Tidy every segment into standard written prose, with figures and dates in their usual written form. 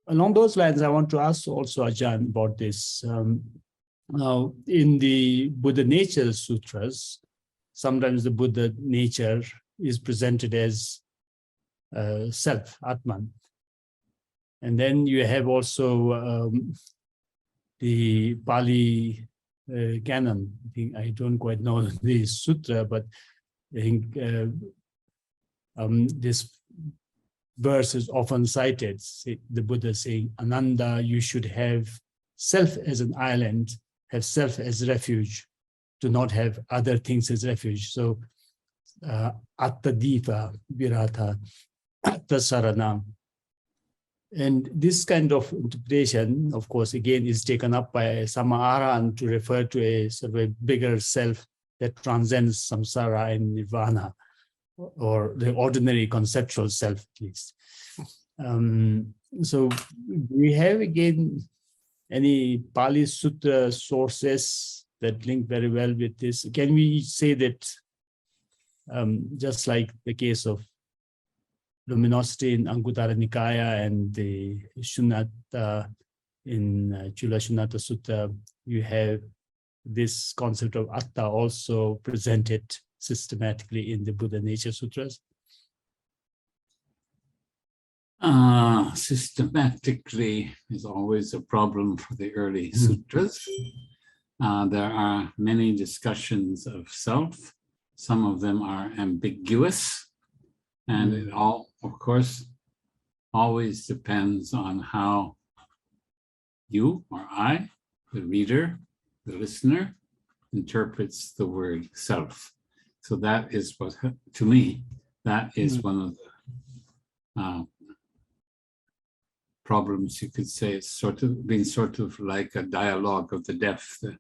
along those lines, I want to ask also Ajahn about this. Now, in the Buddha Nature Sutras, sometimes the Buddha nature is presented as self, Atman. And then you have also the Pali canon. I don't quite know the sutra, but I think this verse is often cited, the Buddha saying, Ananda, you should have self as an island, have self as refuge, do not have other things as refuge. So, atta diva virata, atta sarana. And this kind of interpretation, of course, again, is taken up by Samahara to refer to a sort of a bigger self that transcends samsara and nirvana, or the ordinary conceptual self, at least. So we have, again, any Pali Sutra sources that link very well with this. Can we say that, just like the case of luminosity in Anguttara Nikaya and the Shunyata in Chula Shunyata Sutta, you have this concept of atta also presented systematically in the Buddha Nature Sutras? Systematically is always a problem for the early sutras. There are many discussions of self. Some of them are ambiguous. And it all, of course, always depends on how you or I, the reader, the listener, interprets the word self. So that is what, to me, that is one of the problems, you could say. It's sort of like a dialogue of the deaf. The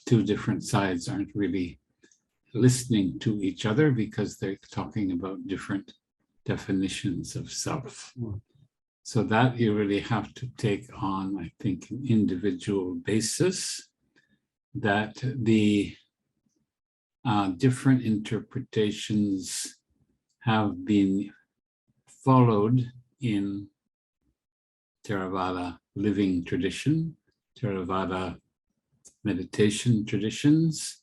two different sides aren't really listening to each other because they're talking about different definitions of self. So that you really have to take on, I think, an individual basis, that the different interpretations have been followed in Theravada living tradition, Theravada meditation traditions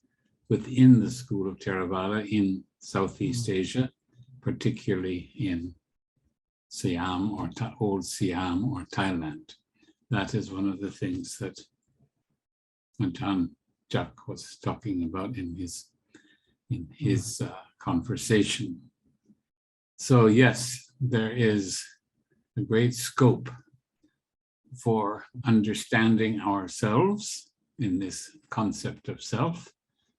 within the school of Theravada in Southeast Asia, particularly in Siam or old Siam or Thailand. That is one of the things that Ajahn Jack was talking about in his conversation. So yes, there is a great scope for understanding ourselves in this concept of self,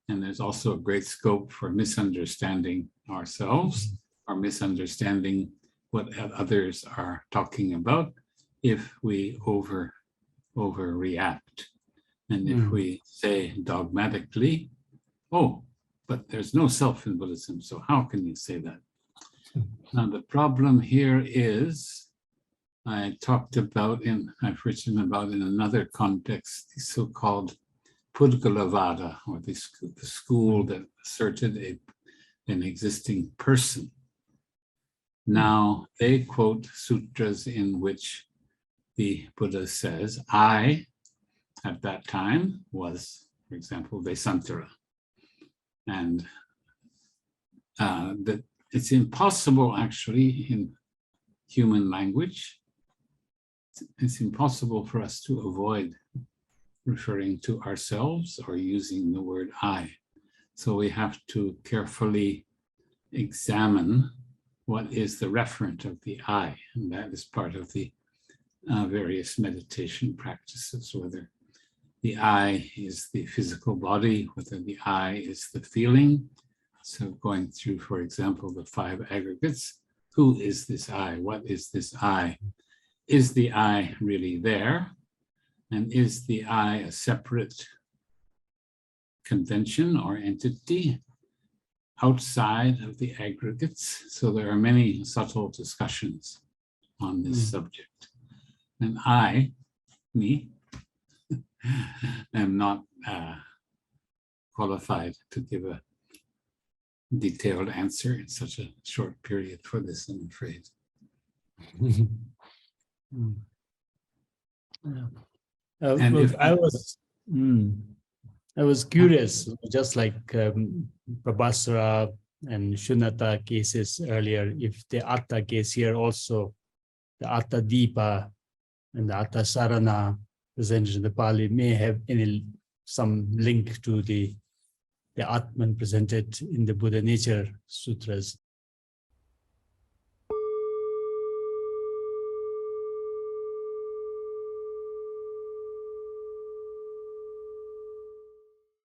and there's also a great scope for misunderstanding ourselves or misunderstanding what others are talking about if we overreact. And if we say dogmatically, oh, but there's no self in Buddhism, so how can you say that? Now the problem here is, I've written about in another context, the so-called Pudgalavada, or the school that asserted an existing person. Now, they quote sutras in which the Buddha says, I, at that time, was, for example, Vesantara. And that it's impossible, actually, in human language, it's impossible for us to avoid referring to ourselves or using the word I. So we have to carefully examine what is the referent of the I, and that is part of the various meditation practices, whether the I is the physical body, whether the I is the feeling. So going through, for example, the 5 aggregates, who is this I? What is this I? Is the I really there? And is the I a separate convention or entity outside of the aggregates? So there are many subtle discussions on this subject. And I, me, am not qualified to give a detailed answer in such a short period for this, I'm afraid. And Well, if I was curious, just like Prabhasara and Shunyata cases earlier, if the atta case here also, the atta deepa and the atta sarana presented in the Pali may have some link to the Atman presented in the Buddha Nature Sutras.